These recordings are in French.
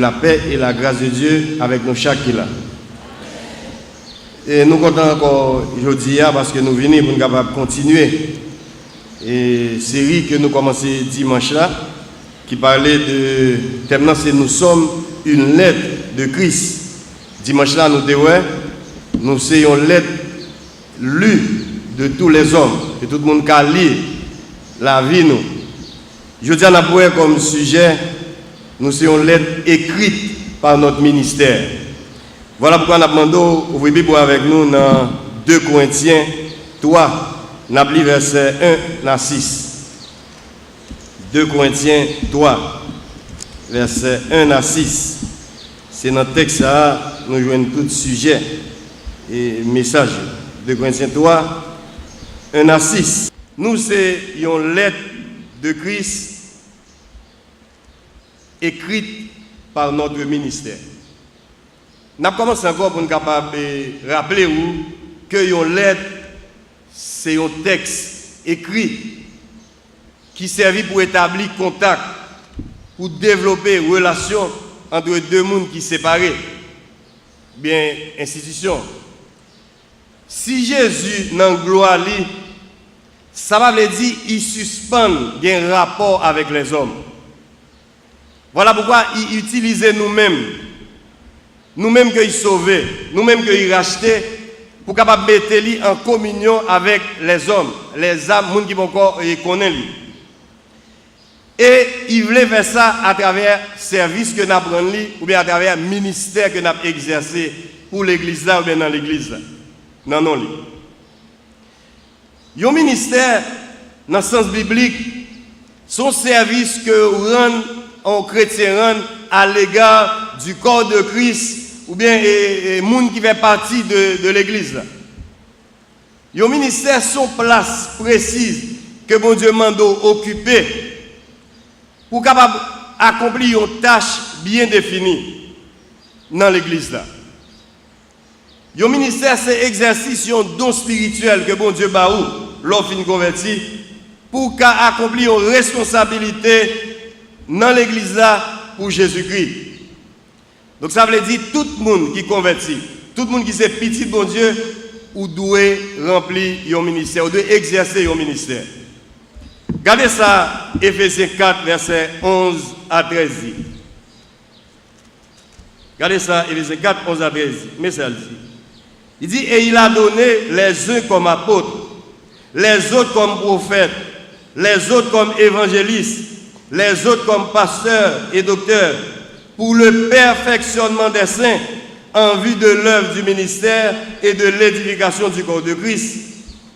la paix et la grâce de Dieu avec nous chaque qui là. Et nous comptons encore aujourd'hui parce que nous venons pour nous capables continuer et série que nous commençons dimanche là qui parlait de thème c'est nous sommes une lettre de Christ. Dimanche là nous sommes une lettre lue de tous les hommes et tout le monde qui lire la vie nous. Je dis à la première comme sujet nous sommes une lettre écrite par notre ministère. Voilà pourquoi nous demandons ouvrir Bible avec nous dans 2 Corinthiens 3, nous avons verset 1 à 6. 2 Corinthiens 3, verset 1 à 6. C'est dans le texte là, nous jouons tout sujet et message. 2 Corinthiens 3, 1 à 6. Nous, c'est une lettre de Christ écrite par notre ministère. Nous avons commencé encore pour nous capables de rappeler que une lettre, c'est un texte écrit qui servit pour établir contact, pour développer une relation entre deux mondes qui sont séparés, bien institution. Si Jésus dans la gloire, ça veut dire qu'il suspend un rapport avec les hommes. Voilà pourquoi il utilise nous-mêmes qu'il sauvé, nous-mêmes qu'il racheté, pour capable mettre lui en communion avec les hommes, les âmes, les gens qui vont encore connaître lui. Et il voulait faire ça à travers le service que nous avons pris, ou bien à travers le ministère que nous avons exercé pour l'église là, ou bien dans l'église là. Non, non, le ministère, dans le sens biblique, son service que rend un chrétien à l'égard du corps de Christ ou bien les gens qui fait partie de l'église. Le ministère son place précise que bon Dieu m'a occuper pour capable accomplir une tâche bien définie dans l'église. Le ministère c'est exercice un don spirituel que bon Dieu baou l'offre converti pour accomplir une responsabilité dans l'église là pour Jésus-Christ. Donc ça veut dire tout le monde qui convertit, tout le monde qui est petit de bon Dieu, ou doit remplir un ministère, ou doit exercer un ministère. Regardez ça, Éphésiens 4, verset 11 à 13. Regardez ça, Éphésiens 4, 11 à 13. Mais ça dit. Il dit, et il a donné les uns comme apôtres, les autres comme prophètes, les autres comme évangélistes, les autres comme pasteurs et docteurs, pour le perfectionnement des saints, en vue de l'œuvre du ministère et de l'édification du corps de Christ,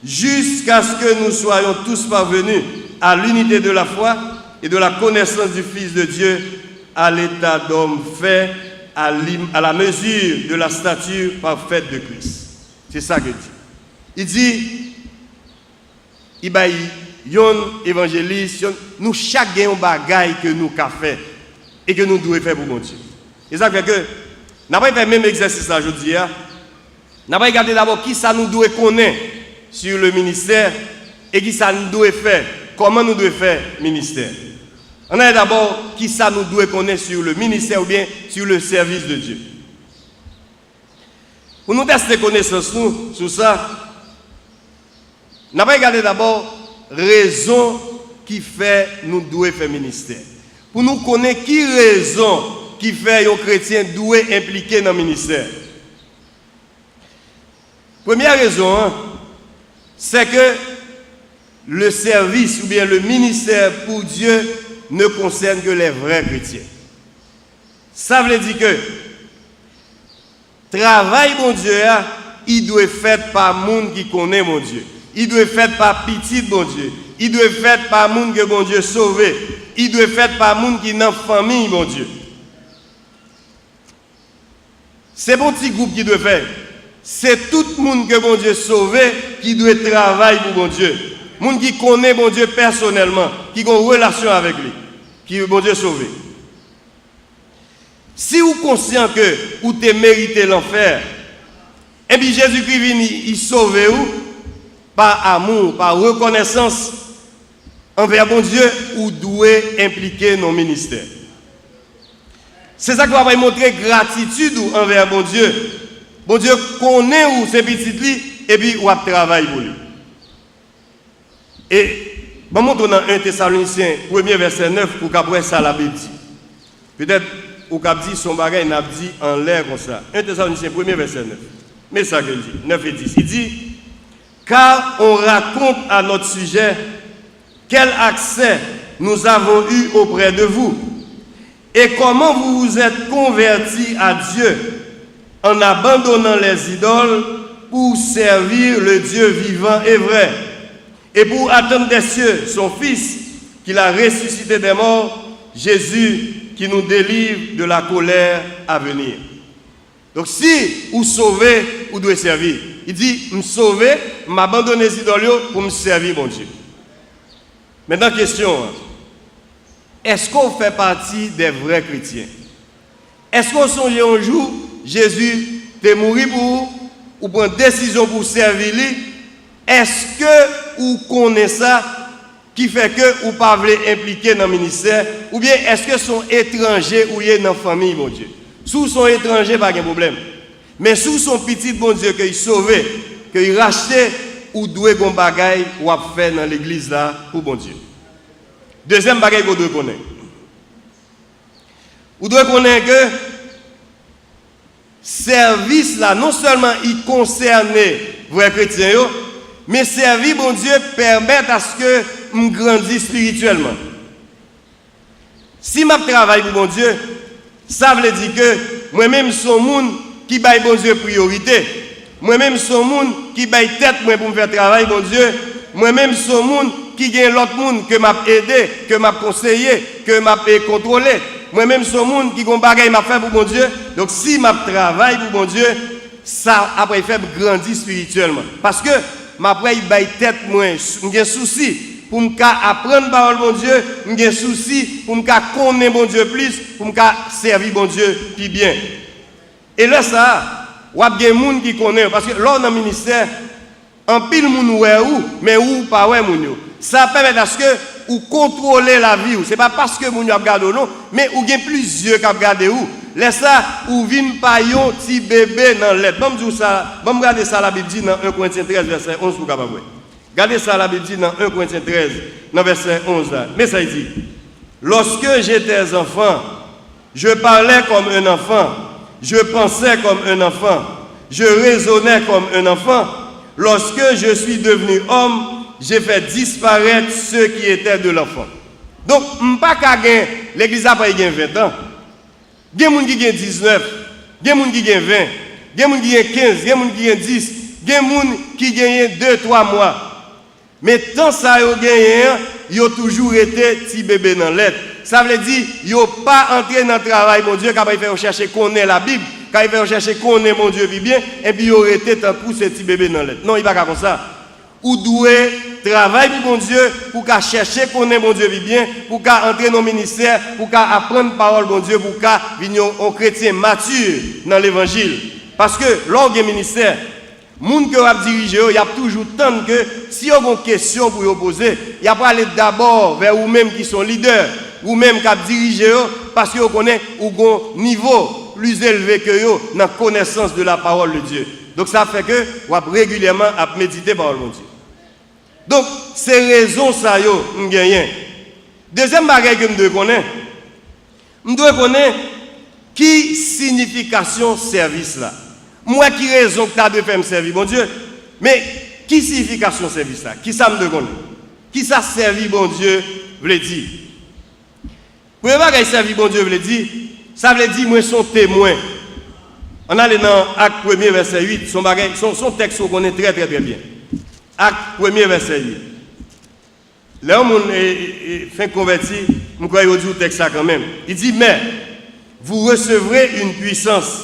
jusqu'à ce que nous soyons tous parvenus à l'unité de la foi et de la connaissance du Fils de Dieu, à l'état d'homme fait, à la mesure de la stature parfaite de Christ. C'est ça que dit. Il dit, il y a un évangéliste, nous chaque un bagaille que nous avons fait et que nous devons faire pour mon Dieu. Et ça fait que, nous n'avons pas fait le même exercice aujourd'hui. Nous n'avons pas regardé d'abord qui ça nous doit connaître sur le ministère et qui ça nous doit faire, comment nous devons faire le ministère. On a d'abord qui ça nous doit connaître sur le ministère ou bien sur le service de Dieu. Pour nous tester connaissance nous sur ça, nous n'avons pas regardé d'abord raison qui fait nous devons faire ministère. Pour nous connaître qui raison qui fait un chrétien doit impliquer dans le ministère. Première raison, c'est que le service ou bien le ministère pour Dieu ne concerne que les vrais chrétiens. Ça veut dire que travail mon Dieu, il doit être fait par monde qui connaît mon Dieu. Il doit être fait par petit bon Dieu. Il doit être fait par monde que bon Dieu sauvé. Il doit être fait par monde qui est dans la famille mon Dieu. C'est bon petit groupe qui doit faire. C'est tout le monde que bon Dieu sauvé qui doit travailler pour bon Dieu. Monde qui connaît bon Dieu personnellement, qui a une relation avec lui, qui est bon Dieu sauvé. Si vous êtes conscient que vous avez mérité l'enfer, et puis Jésus-Christ vient, il sauve vous par amour, par reconnaissance envers bon Dieu, vous devez impliquer nos ministères. C'est ça qui va montrer gratitude envers bon Dieu. Bon Dieu connaît où c'est petit et puis ou travaille pour lui. Et bon, montre dans 1 Thessaloniciens, 1er verset 9, pour qu'après ça la Bible dit. Peut-être ou qu'a dit son bagage n'a dit en l'air comme ça. 1 Thessaloniciens, 1er verset 9. Mais ça que dit, 9 et 10. Il dit, car on raconte à notre sujet quel accès nous avons eu auprès de vous et comment vous vous êtes convertis à Dieu en abandonnant les idoles pour servir le Dieu vivant et vrai et pour attendre des cieux son Fils qu'il a ressuscité des morts, Jésus qui nous délivre de la colère à venir. Donc si vous sauvez, vous devez servir. Il dit, me sauver, m'abandonner les idoles pour me servir, mon Dieu. Maintenant, question, est-ce qu'on fait partie des vrais chrétiens? Est-ce qu'on songe un jour, Jésus est mort pour vous, ou prend décision pour servir lui? Est-ce que vous connaissez ça qui fait que vous ne pouvez pas impliquer dans le ministère? Ou bien est-ce que sont étrangers ou dans la famille, mon Dieu? Si vous sont étrangers, pas de problème. Mais si vous sont petits, bon Dieu, qu'ils sauvent, qu'ils rachètent, ou doivent gon bagaille ou à faire dans l'église là pour bon Dieu. Deuxième bagaille que vous devez connaître. Vous devez connaître que service là non seulement il concerne vrais chrétiens mais servir bon Dieu permet à ce que nous grandissions spirituellement. Si je travaille pour bon Dieu, ça veut dire que moi-même je suis un monde qui baille bon Dieu priorité. Moi-même, je suis un monde qui baille tête pour me faire travail, bon Dieu. Moi-même, je suis un monde qui gagne l'autre monde que m'a aidé, que m'a conseillé, que m'a contrôlé. Moi-même, je suis un monde qui a un bagage m'a fait pour bon Dieu. Donc, si m'a travaille pour bon Dieu, ça après fait grandir spirituellement. Parce que après, il baille tête moi, j'ai un souci pour me apprendre parole bon Dieu, j'ai un souci pour me connaître bon Dieu plus, pour me servir bon Dieu plus bien. Et là, ça. Ou a des gens qui connaissent, parce que là, dans le ministère, en pile, moun ouais ou, mais ou pas ouais moun yo. Ça permet à ce que ou contrôler la vie. Ce n'est pas parce que moun yo regarde ou non, mais ou gen plusieurs qui regardent ou. Laisse ça, ou vin pa yon petit bébé dans l'aide. Bon, me ça, bon, regardez ça la Bible dit dans 1 Corinthiens 13, verset 11 pour capable. Regardez ça la Bible dit dans 1 Corinthiens 13, dans verset 11 là. Mais ça dit, lorsque j'étais enfant, je parlais comme un enfant. Je pensais comme un enfant, je raisonnais comme un enfant. Lorsque je suis devenu homme, j'ai fait disparaître ceux qui étaient de l'enfant. Donc, je ne peux pas gagner l'église après 20 ans. Il y a des gens qui ont 19, il y a des gens qui ont 20, il y a des gens qui ont 15, il y a des gens qui ont 10, il y a des gens qui ont 2-3 mois. Mais tant ça a gagné, ils ont toujours été petits bébés dans l'aide. Ça veut dire qu'ils n'ont pas entré dans le travail, mon Dieu, quand ils font chercher qu'on ait la Bible, quand ils font chercher qu'on ait mon Dieu bien, et puis ils auraient été tant pour ces petits bébés dans l'aide. Non, il ne va pas comme ça. Ou doué travailler pour mon Dieu, pour qu'à chercher qu'on ait mon Dieu bien, pour qu'à entrer dans le ministère, pour qu'à apprendre la parole mon Dieu, pour qu'à venir un chrétien mature dans l'évangile. Parce que lors du ministère, les gens qui ont dirigé, il y a toujours tant que si vous avez une question pour vous poser, il y a pas aller d'abord vers vous-même qui sont leaders, vous-même qui avez dirigé, parce que vous connaissez un niveau plus élevé que vous dans la connaissance de la parole de Dieu. Donc ça fait que vous avez régulièrement à méditer la parole de Dieu. Donc, c'est raison ça yo, m'gagne. Deuxième bagage que je dois connaître qui signification service là. Moi qui raison que tu as de faire me servir, bon Dieu. Mais qui signification service là? Qui ça me doit connaître? Qui ça servir bon Dieu veut dire? Premier bagage servir bon Dieu veut dire, ça veut dire moi son témoin. On a dans Acte 1er verset 8, son texte qu'on connaît très très très bien. Acte 1er verset 8. Là où on fait convertir, je crois qu'il dit le texte ça quand même. Il dit, mais vous recevrez une puissance.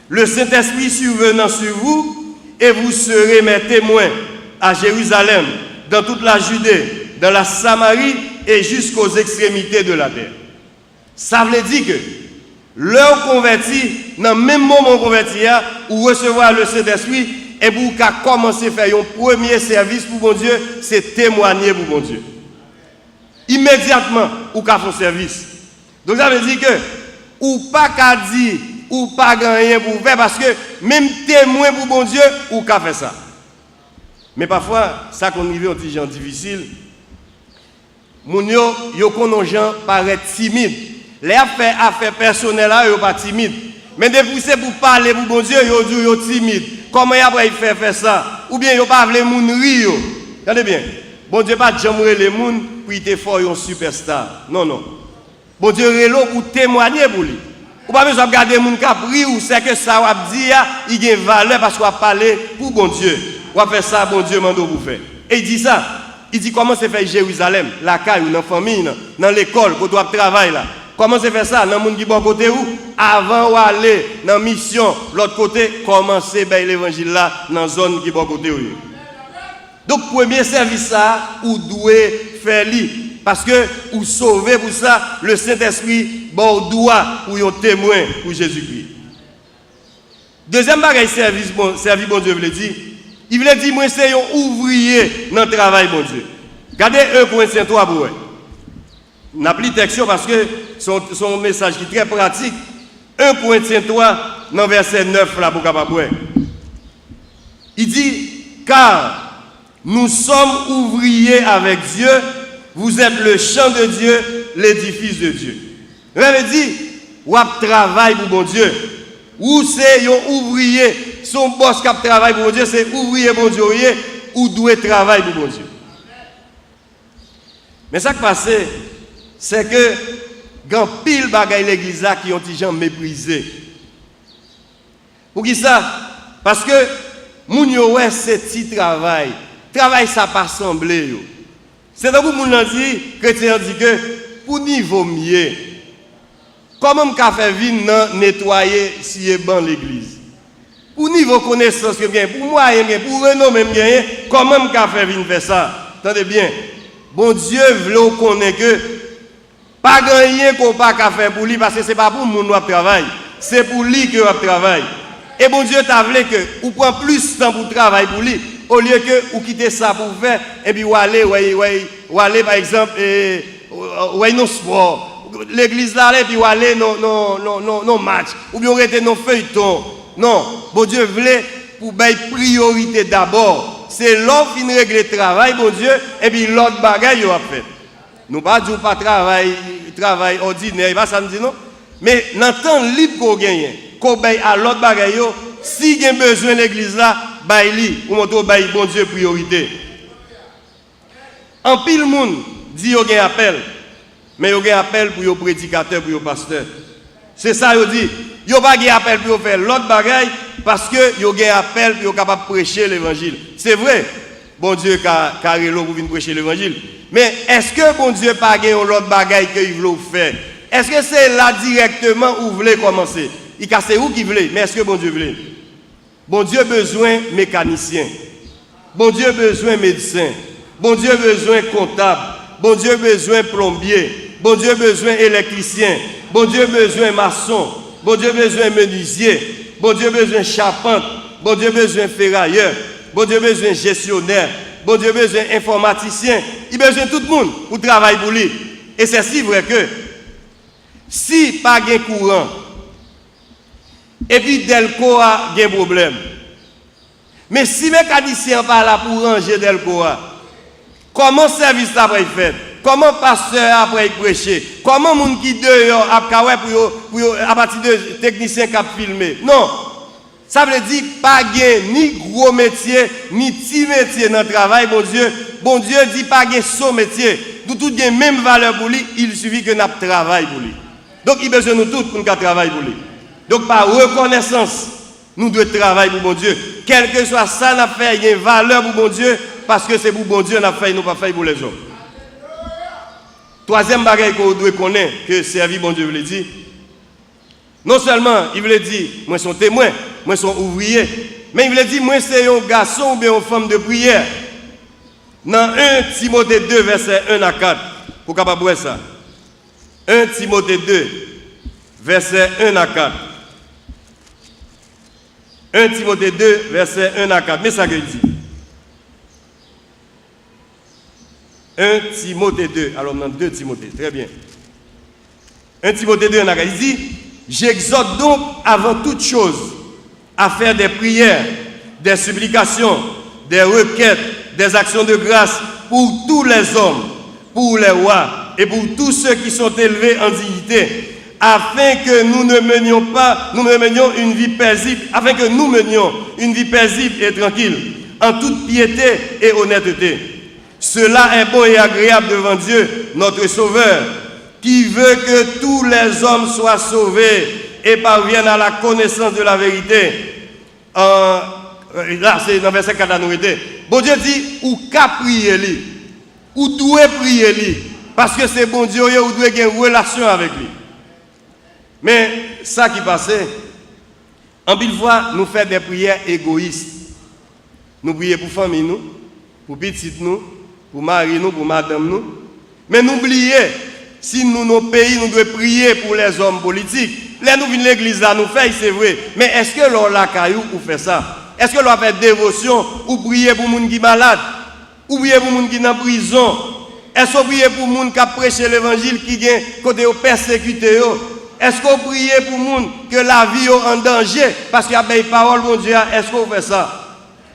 Le Saint-Esprit survenant sur vous, et vous serez mes témoins à Jérusalem, dans toute la Judée, dans la Samarie et jusqu'aux extrémités de la terre. Ça veut dire que leur converti, dans le même moment converti, ou recevoir le Saint-Esprit, et pour commencer à faire un premier service pour mon Dieu, c'est témoigner pour mon Dieu. Immédiatement, ou qu'à faire service. Donc ça veut dire que ou pas qu'à dire, ou pas rien pour faire, parce que même témoin pour bon Dieu, ou qu'à faire ça. Mais parfois, ça qu'on arrive aux gens difficiles, moun yo konon gens paraît timide. Les affaires personnelles là, yo pas timide. Mais depuis c'est pour parler pour bon Dieu, yo dit yo timide. Comment après il faire ça? Ou bien yo pas vle moun ri yo. Regardez bien. Bon Dieu pas jamais les moun pour il te fort un superstar. Non non. Bon Dieu relo pour témoigner pour lui. Ou pas besoin de regarder moun k'ap ri ou c'est que ça va dire il a valeur parce qu'on va parler pour bon Dieu. On va faire ça bon Dieu mando pour faire. Et il dit ça. Il dit comment c'est fait Jérusalem, la caille ou dans la famille, dans l'école, quand tu travailles là. Comment c'est fait ça dans le monde qui est bon côté où? Avant d'aller dans la mission, l'autre côté, commencer l'évangile là, dans la zone qui est bon côté où. Donc, premier service ça, ou doué faire lui. Parce que, ou sauver pour ça, le Saint-Esprit, bon, doit, ou un témoin pour Jésus-Christ. Deuxième bagage, service bon Dieu veut dire. Il voulait dire, moi, c'est un ouvrier dans le travail, bon Dieu. Regardez 1 Corinthiens 3 pour vous. On a pris texte parce que son message qui est très pratique. 1 Corinthiens 3, dans verset 9, là, pour capable. Il dit, car nous sommes ouvriers avec Dieu, vous êtes le champ de Dieu, l'édifice de Dieu. Ça veut dire, ou travail pour bon Dieu. Ou c'est un ouvrier, son boss qui travaille pour Dieu, c'est ouvrier pour Dieu, ou doit travailler pour Dieu. Mais ça qui passe, c'est que, quand pile bagaille l'église là qui ont des gens méprisés. Pour qui ça? Parce que, moun yo ouais, c'est petit travail. Travail, ça pas semblé. C'est donc moun nan dit, chrétien dit que, pour niveau mieux, comment on fait vin nettoyer si est bon l'église? Pour niveau connaissance que bien, pour moi pour Renaud même bien, comment on fait vin faire ça? Attendez bien. Bon Dieu veut connaître que pas gagner qu'on pas faire pour lui parce que c'est pas pour mon travail, c'est pour lui que on travaille. Et bon Dieu t'a voulu que ou prend plus de temps pour travailler pour lui au lieu que ou quitter ça pour faire et puis ou aller par exemple non sport. L'église là et puis aller non match ou bien arrêter non feuilleton. Non, bon Dieu voulait pour bailler priorité d'abord. C'est l'homme qui règle le travail bon Dieu et puis l'autre bagaille il a fait. Nous pas dire pas travail ordinaire, pas ça me dit non. Mais dans temps libre qu'on gagne, qu'on baille à l'autre bagaille si il y a besoin l'église là, baille li ou montre baille bon Dieu priorité. En pile monde dit yo gagne appel. Mais il y a un appel pour les prédicateurs, pour les pasteurs. C'est ça, il dit. Il n'y a pas un appel pour faire l'autre bagaille parce qu'il y a un appel pour être capable de prêcher l'évangile. C'est vrai, bon Dieu a l'eau pour venir prêcher l'évangile. Mais est-ce que bon Dieu n'a pas l'autre bagaille qu'il veut faire? Est-ce que c'est là directement où vous voulez commencer? Il casse où qui voulait, mais est-ce que bon Dieu voulait? Bon Dieu a besoin de mécaniciens. Bon Dieu a besoin de médecins. Bon Dieu a besoin de comptables. Bon Dieu a besoin de plombiers. Bon Dieu a besoin d'électricien. Bon Dieu a besoin de maçon. Bon Dieu a besoin de menuisier. Bon Dieu a besoin de charpente. Bon Dieu a besoin de ferrailleur. Bon Dieu a besoin de gestionnaire. Bon Dieu a besoin d'informaticien. Il a besoin de tout le monde pour travailler pour lui. Et c'est si vrai que si pas de courant, et puis Delco a un problème. Mais si les mécaniciens ne sont pas là pour ranger Delco, comment le service après fait? Comment le pasteur après prêcher? Comment les gens qui dehors à partir de techniciens qui ont filmé? Non. Ça veut dire pas ni gros métier, ni petit métier dans le travail, bon Dieu. Bon Dieu dit pas de son métier. Nous tous avons même valeur pour lui, il suffit que nous travaillions pour lui. Donc il a besoin de nous tous pour nous travailler pour lui. Donc par reconnaissance, nous devons travailler pour bon Dieu. Quel que soit ça, nous fait, il y a une valeur pour bon Dieu, parce que c'est pour bon Dieu, nous fait, nous pas fait pour les hommes. Troisième bagage qu'on doit connaître, que servir bon Dieu veut dire, non seulement il veut dire, moi suis témoin, moi suis ouvrier, mais il veut dire, moi c'est un garçon ou bien une femme de prière. Dans 1 Timothée 2, verset 1 à 4, pour capable voir ça. 1 Timothée 2, verset 1 à 4. 1 Timothée 2, verset 1 à 4. Mais ça que dit. 1 Timothée 2. Alors, dans 2 Timothée. Très bien. 1 Timothée 2, 1 à 4. Il dit, J'exhorte donc avant toute chose à faire des prières, des supplications, des requêtes, des actions de grâce pour tous les hommes, pour les rois et pour tous ceux qui sont élevés en dignité, afin que nous menions une vie paisible, et tranquille, en toute piété et honnêteté. Cela est bon et agréable devant Dieu, notre Sauveur, qui veut que tous les hommes soient sauvés et parviennent à la connaissance de la vérité. Là, c'est dans verset 4 à nous. Bon Dieu dit, ou qu'à prier lui, ou doit prier lui, parce que c'est bon Dieu, ou doit avoir une relation avec lui. Mais ça qui passait, en pile fois, nous faisons des prières égoïstes. Nous prions pour famille, nous, pour petite nous, pour mari nous, pour madame nous. Mais n'oubliez, si nous, nos pays, nous devons prier pour les hommes politiques. Là, nous venons à l'église, là, nous faisons, c'est vrai. Mais est-ce que l'on la caillou ou fait ça? Est-ce que l'on fait dévotion ou prier pour les gens qui sont malades? Ou prier pour les gens qui sont en prison? Est-ce qu'on prie pour les gens qui ont prêché l'évangile, qui sont côté persécutés? Est-ce qu'on prie pour les gens que la vie est en danger parce qu'il y a des paroles, mon Dieu? Est-ce qu'on fait ça?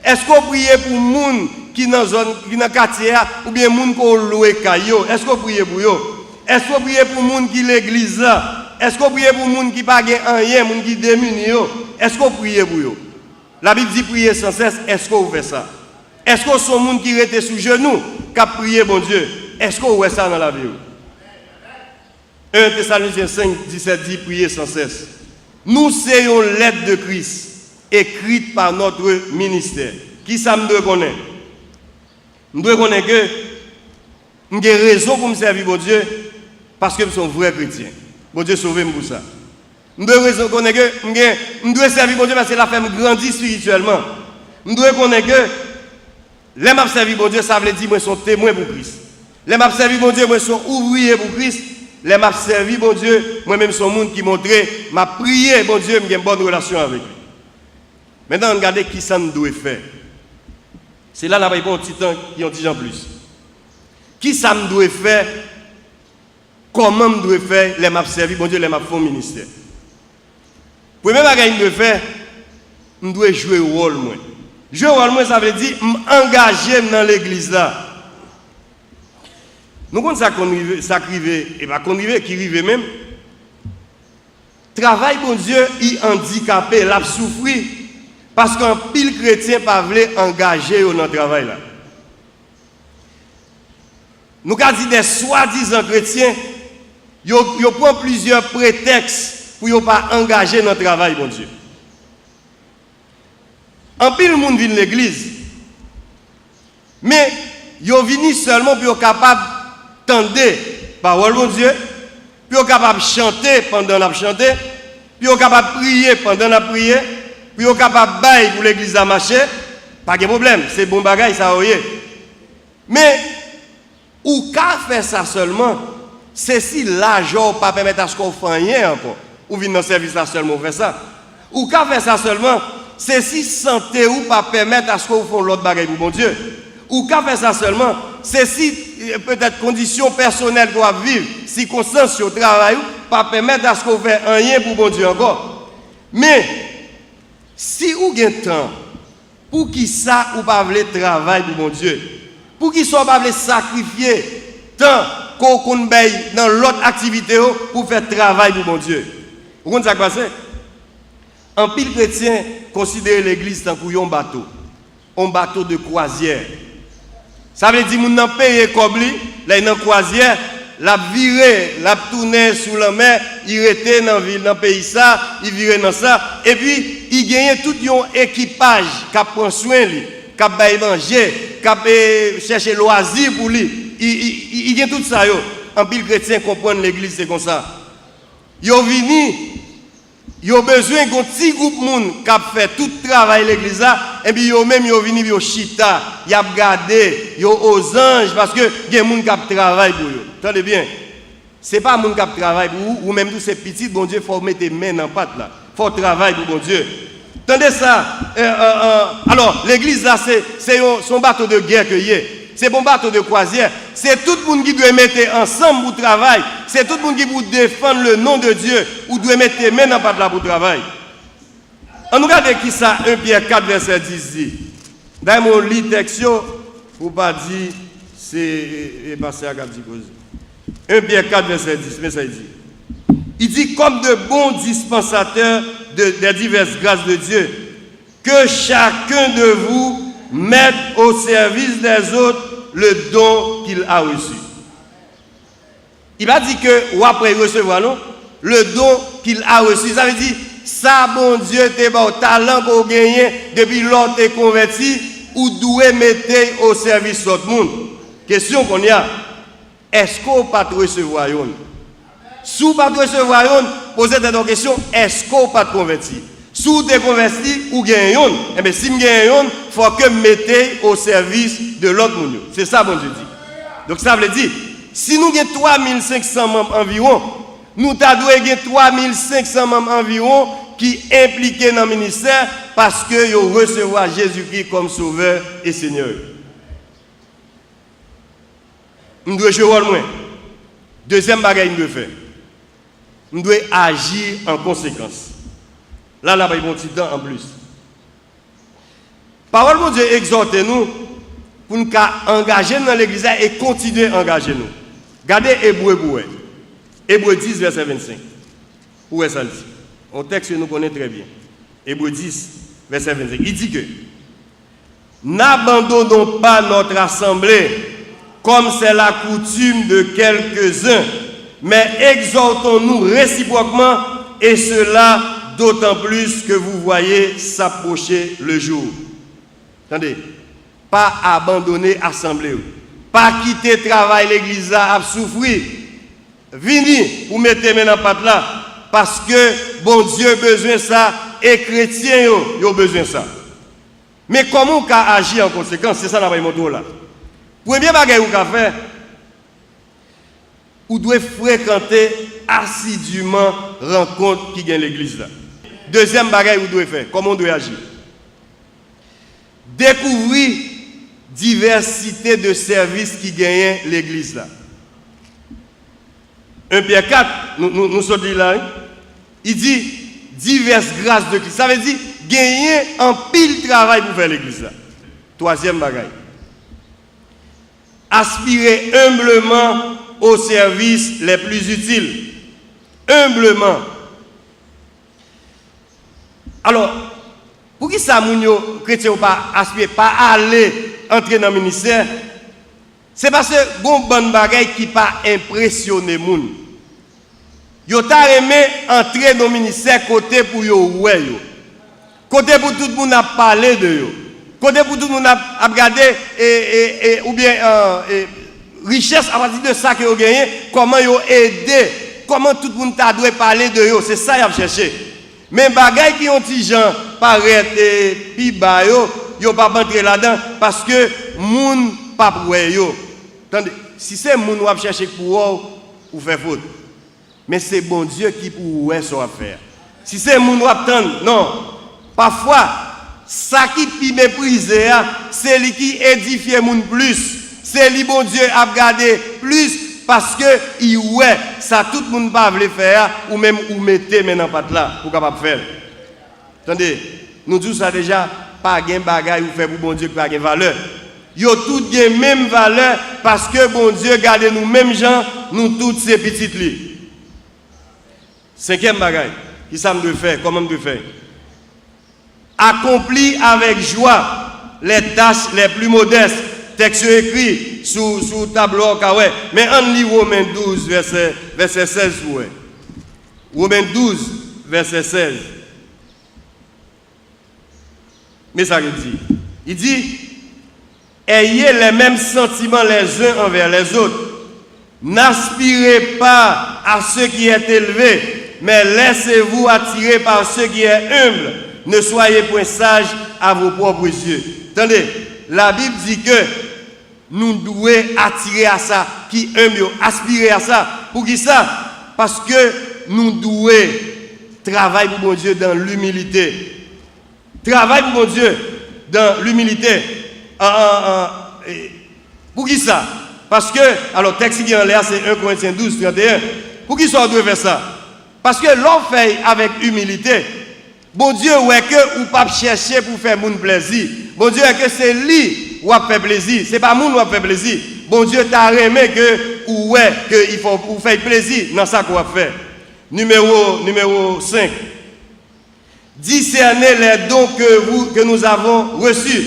Est-ce qu'on prie pour les gens qui sont dans le quartier ou bien les gens qui ont loué caillou? Est-ce qu'on prie pour eux? Est-ce qu'on prie pour les gens qui sont l'église là? Est-ce qu'on prie pour les gens qui n'ont pas rien, les gens qui sont démunis? Est-ce qu'on prie pour eux? La Bible dit prier sans cesse. Est-ce qu'on fait ça? Est-ce qu'on sont les gens qui étaient sous genoux qui ont prié, bon Dieu? Est-ce qu'on fait ça dans la vie? 1 Thessaloniciens 5, 17 dit prier sans cesse. Nous sommes une lettre de Christ écrite par notre ministère. Qui ça me doit connaître? Je dois connaître que j'ai raison pour me servir, bon Dieu, parce que je suis un vrai chrétien. Bon Dieu, sauvez-moi pour ça. Je dois raison connaître que je dois servir, bon Dieu, parce que la fait me grandir spirituellement. Je dois connaître que les m'a servi, bon Dieu, ça veut dire que je suis témoin pour Christ. Les m'a servi, bon Dieu, je suis ouvrier pour Christ. Les m'a servi, bon Dieu, moi-même, je suis un monde qui montrait, m'a prié, bon Dieu, j'ai une bonne relation avec lui. Maintenant, regardez qui ça nous doit faire. C'est là, là-bas, il y a un petit temps qui ont dit en plus. Qui ça me doit faire? Comment me doit faire? Les m'a servi, bon Dieu, les m'a fait un ministère. Premier bagage que je dois faire, je dois jouer le rôle, moi. Jouer le rôle, moi, ça veut dire m'engager dans l'église là. Nous comptons ça qu'on rive, et pas qu'on rive, qui rive même. Travail, bon Dieu, il handicapé, l'a souffri, parce qu'un pile chrétien pas voulu engager dans le travail là. Nous avons dit des soi-disant chrétiens, ils prennent plusieurs prétextes pour ne pas engager dans le travail, bon Dieu. En pile, le monde vient de l'église, mais ils viennent seulement pour être capables d'entendre parole, bon Dieu, pour être capables de chanter pendant la chanter, pour être capables de prier pendant la prière, pour être capables de bailler pour l'église à marcher, pas de problème, c'est bon bagage, ça voyez. Mais, ou qu'à faire ça seulement, c'est si l'argent ne pas permettre à ce qu'on fasse rien encore. Ou vient dans le service là seulement faire ça. Ou qu'à faire ça seulement, c'est si santé ou pas permettre à ce qu'on fasse l'autre bagage pour mon Dieu. Ou qu'à faire ça seulement, c'est si peut-être conditions personnelles qu'on va vivre, circonstances au travail, pas permettre à ce qu'on fasse rien pour mon Dieu encore. Mais, si vous avez temps, pour qui ça ou pas voulez travail pour mon Dieu, pour qui soit pas voulez sacrifier temps qu'on paye dans l'autre activité pour faire travail pour mon Dieu. Vous comprenez ça qui passe? En pile chrétien, considère l'église tant qu'un bateau de croisière. Ça veut dire que nous avons payé comme lui, là il est en croisière, la viré, la tourné sous la mer, il était dans la ville, dans le pays ça, il virait dans ça, et puis il gagnait tout un équipage qui prend soin de lui, qui va manger, qui va chercher loisir pour lui. Il gagne tout ça. En pile chrétien comprendre l'église, c'est comme ça. Ils ont venu, ils ont besoin d'un petit groupe de monde qui a fait tout le travail de l'église là, et puis ils ont même venu, ils ont chita, ils ont gardé, ils ont aux anges, parce que il y a des gens qui travaillent pour eux. Attendez bien, ce n'est pas les gens qui travaillent pour vous, ou même tous ces petits, bon Dieu, il faut mettre les mains dans la patte là. Il faut travailler pour bon Dieu. Attendez ça. Alors, l'église là, c'est son bateau de guerre que y est. c'est bon bateau de croisière. C'est tout le monde qui doit mettre ensemble pour travailler. C'est tout le monde qui doit défendre le nom de Dieu ou doit mettre main dans pas là pour travailler. On regarde qui ça 1 Pierre 4 verset 10 dit. Dans mon lit texte pour pas dire c'est passé à 1 Pierre 4 verset 10 mais ça dit. Il dit comme de bons dispensateurs des diverses grâces de Dieu que chacun de vous mette au service des autres le don qu'il a reçu. Il va dire que ou après recevoir non le don qu'il a reçu. Ça veut dire ça bon Dieu t'es bon talent qu'on gagne depuis lors t'es converti ou doit mettre au service de tout le monde. Question qu'on y a, est-ce qu'on pas recevoir yon? Si vous pas recevoir yon, posez cette question, est-ce qu'on pas converti? Si vous êtes converti ou gagne yon, eh bien si vous gagne yon, il faut que vous mettez au service de l'autre monde. C'est ça bon Dieu dit. Donc ça veut dire, si nous avons 3500 membres environ, nous devons avoir 3500 membres environ qui impliqués dans le ministère parce que ils recevoir Jésus-Christ comme sauveur et Seigneur. Nous devons jouer rôle moins. Deuxième bagage nous devons faire. Nous devons agir en conséquence. Là, là, il y a un petit temps en plus. Parole de Dieu exhorte nous pour nous engager dans l'église et continuer à engager nous. Regardez Hébreu 10, verset 25. Où est ça dit? Un texte que nous connaissons très bien. Hébreu 10, verset 25. Il dit que n'abandonnons pas notre assemblée comme c'est la coutume de quelques-uns, mais exhortons-nous réciproquement, et cela d'autant plus que vous voyez s'approcher le jour. Attendez, pas abandonner l'assemblée, pas quitter le travail, l'église à souffrir. Venez pour mettre les mains dans la patte là, parce que bon Dieu a besoin de ça, et chrétiens ont besoin de ça. Mais comment on peut agir en conséquence? C'est ça la mon là. Premier bagage que vous pouvez faire, vous devez fréquenter assidûment rencontres qui gagnent l'église là. Deuxième bagage que vous devez faire, comment on doit agir? Découvrir diversité de services qui gagnent l'église là. 1 Pierre 4, nous sommes là, il dit diverses grâces de Christ. Ça veut dire gagner un pile travail pour faire l'église là. Troisième bagage. Aspirer humblement aux services les plus utiles. Humblement. Alors, pour qui ça, les chrétiens, pas aspirer, pas aller entrer dans le ministère, c'est parce que bon bonne bagaille qui pas impressionné moun. Yo ta aimé entrer dans le ministère côté pour yo ouais yo. Côté pour tout le monde a parlé de yo. Côté pour tout le monde a regardé ou bien richesse à partir de ça que vous gagnez, comment vous aider, comment tout le monde doit parler de vous, c'est ça qu'il a cherché. Mais les bagages qui ont dit gens paraît et puis bas yo pas rentrer là-dedans parce que moun pas pour yo. Attendez, si c'est moun ou chercher pour ou faire faute. Mais c'est bon Dieu qui pour ça faire. Si c'est moun ou attendre, non. Parfois ça qui méprisé, c'est lui qui édifie moun plus. C'est lui bon Dieu a regardé plus parce que il ouais ça tout le monde pas veut faire ou même ou mettez maintenant pas là pour capable faire. Attendez, nous disons ça déjà pas gain bagaille ou faire pour bon Dieu pas gain valeur. Yo tout gain même valeur parce que bon Dieu garde nous mêmes gens, nous toutes ces petites li. Cinquième bagaille, qui ça me doit faire, comment me doit faire? Accomplis avec joie les tâches les plus modestes. Texte écrit sous tableau ouais. Mais en lit Romains 12 verset 16 ouais. Romains 12 verset 16. Mais ça veut dire, il dit ayez les mêmes sentiments les uns envers les autres. N'aspirez pas à ce qui est élevé, mais laissez-vous attirer par ce qui est humble. Ne soyez point sages à vos propres yeux. Attendez, la Bible dit que nous devons attirer à ça, qui humble, aspirer à ça. Pour qui ça? Parce que nous devons travailler pour mon Dieu dans l'humilité. Travailler pour mon Dieu dans l'humilité. Pour qui ça? Parce que, alors, texte qui est en l'air, c'est 1 Corinthiens 12, 31. Pour qui ça on doit faire ça? Parce que l'on fait avec humilité. Bon Dieu, ouais, que ou pas chercher pour faire mon plaisir. Bon Dieu, que c'est lui ou a fait plaisir. C'est pas moun ou a fait plaisir. Bon Dieu t'a aimé que, ou ouais, que il faut pour faire plaisir dans ça qu'on va faire. Numéro 5. Discerner les dons que nous avons reçus.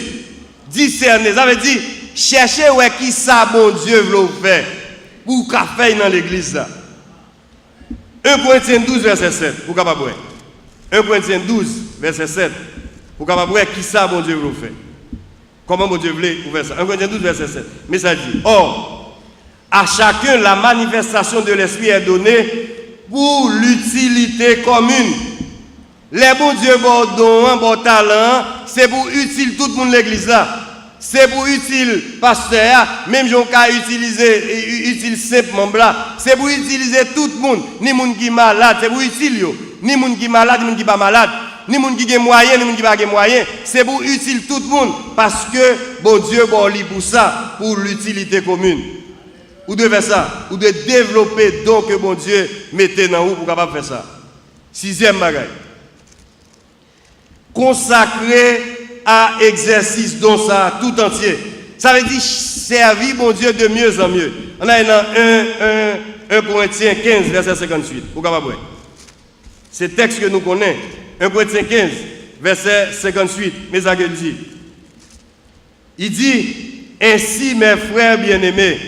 Discerner, ça veut dire, chercher ouais, qui ça, bon Dieu, veut faire. Pour qu'a fait dans l'église là. 1 Corinthiens 12, verset 7. Pour capable 1 Corinthiens 12, verset 7. Pour capable qui ça, bon Dieu, veut faire. Comment bon Dieu voulait faire ça? 1 Corinthiens 12, verset 7. Mais ça dit, or, à chacun la manifestation de l'Esprit est donnée pour l'utilité commune. Les bons dieux, bon don, bon talent, c'est pour utile tout le monde l'église là. C'est pour utile pasteur, même si on peut utiliser utile simple membre là. C'est pour utiliser tout le monde, ni monde qui est malade, c'est pour utile yo. Ni monde qui est malade, ni monde qui n'est pas malade, ni monde qui est moyen, ni monde qui n'est pas moyen. C'est pour utile tout le monde parce que bon Dieu bon lit pour ça, pour l'utilité commune. Vous devez faire ça, vous devez développer donc que bon Dieu mettez dans vous pour capable faire ça. 6e bagage. Consacré à exercice dans ça tout entier. Ça veut dire servir bon Dieu de mieux en mieux. On a dans 1 Corinthiens 15, verset 58. Pourquoi pas? C'est le texte que nous connaissons. 1 Corinthiens 15, verset 58. Mais ça qu'il dit. Il dit, ainsi mes frères bien-aimés,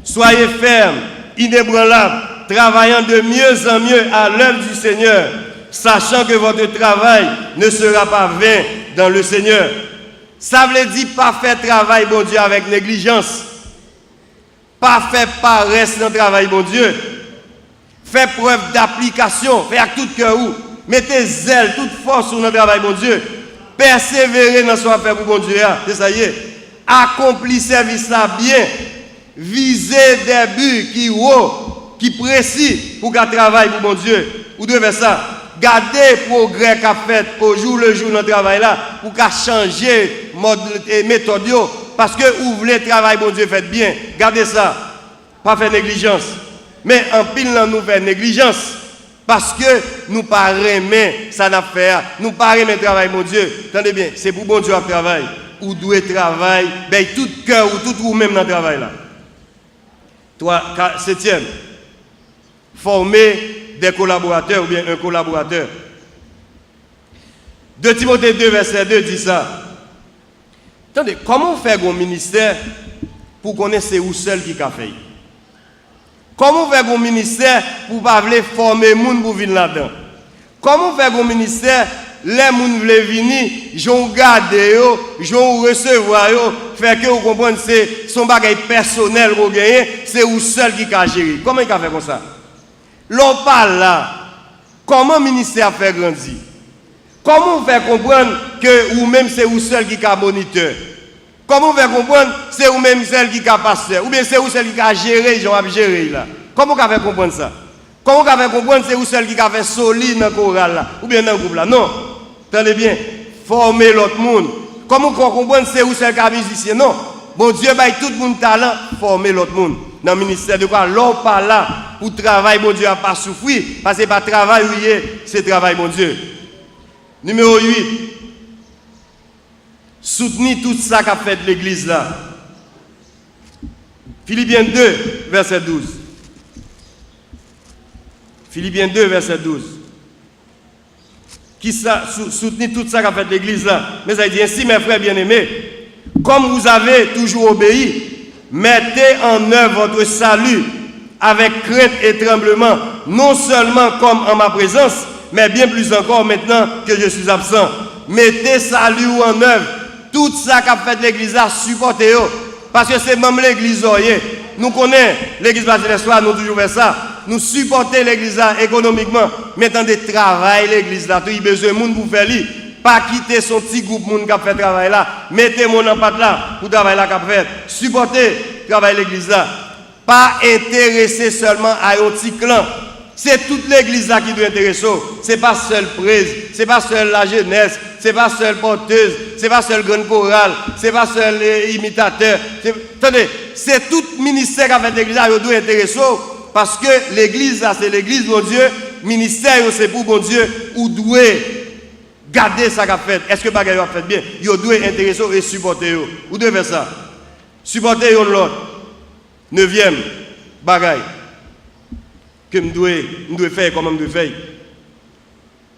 soyez fermes, inébranlables, travaillant de mieux en mieux à l'œuvre du Seigneur, sachant que votre travail ne sera pas vain dans le Seigneur. Ça veut dire pas faire travail, bon Dieu, avec négligence. Pas faire paresse dans le travail, bon Dieu. Faire preuve d'application, faire tout cœur ou. Mettez zèle, toute force sur notre travail, bon Dieu. Persévérer dans ce qu'on fait pour bon Dieu. C'est ça y est. Accomplir service là bien. Viser des buts qui précis pour qu'on travaille pour bon Dieu. Vous devez faire ça. Gardez le progrès qu'a fait au jour le jour dans le travail là pour qu'à changer mode et méthode parce que vous voulez travailler bon Dieu faites bien. Gardez ça. Pas faire négligence. Mais en pile là nous faisons négligence parce que nous pas aimer ça n'a fait. Nous pas aimer travail mon Dieu. Attendez bien, c'est pour bon Dieu à travail. Ou doit travailler, ben tout cœur ou tout ou même dans le travail là. 7e. Former des collaborateurs ou bien un collaborateur. 2 Timothée 2, verset 2 dit ça. Attendez, comment faire un ministère pour connaître c'est où seul qui a fait? Comment faire un ministère pour ne pas former les gens pour venir là-dedans? Comment faire un ministère les gens veulent venir, j'en garder, j'en recevoir, faire que vous comprenez c'est son bagage personnel pour gagner, c'est où seul qui a géré. Comment il a fait comme ça? L'on parle là, comment le ministère fait grandir? Comment faire comprendre que ou même c'est vous seul qui a moniteur? Comment faire comprendre c'est vous même seul qui a pasteur? Ou bien c'est vous seul qui a géré, j'en ai géré là? Comment faire comprendre ça? Comment faire comprendre c'est vous seul qui a fait solide dans le choral là? Ou bien dans le groupe là? Non. Attendez bien, former l'autre monde. Comment comprendre c'est vous seul qui a musicien? Non. Bon Dieu, tout le monde talent, former l'autre monde. Dans le ministère de quoi? L'on pas là pour travail, bon Dieu, à pas souffrir. Parce que pas travail, oui, c'est travail, bon Dieu. Numéro 8. Soutenir tout ça qu'a fait l'église là. Philippiens 2, verset 12. Philippiens 2, verset 12. Qui ça, soutenir tout ça qu'a fait l'église là. Mais ça dit ainsi, mes frères bien-aimés, comme vous avez toujours obéi, mettez en œuvre votre salut avec crainte et tremblement, non seulement comme en ma présence, mais bien plus encore maintenant que je suis absent. Mettez salut en œuvre. Tout ça qu'a fait l'église là, supportez-le. Parce que c'est même l'église. Nous connaissons l'église baptiste soir, nous toujours fait ça. Nous supportons l'église là économiquement. Mettons des travail l'église là. Il y a besoin de monde pour faire lui. Pas quitter son petit groupe monde qui a fait travail là. Mettez mon en patte là pour travail là qu'a fait. Supportez travail l'église là. Pas intéressé seulement à un petit clan. C'est toute l'église là qui doit intéresser. Ce n'est pas seul prêtre, ce n'est pas seul la jeunesse, ce n'est pas seul porteuse, ce n'est pas seul grande chorale, ce n'est pas seul imitateur. Attendez, c'est tout ministère qui a fait l'église qui doit intéresser. Parce que l'église là, c'est l'église, mon Dieu. Ministère, c'est pour mon Dieu, ou doit garder ça qu'a fait. Est-ce que bagaille a fait bien? Vous devez intéresser et supporter. Vous devez faire ça. Supporter l'autre. 9e bagaille que je dois faire comme je dois faire.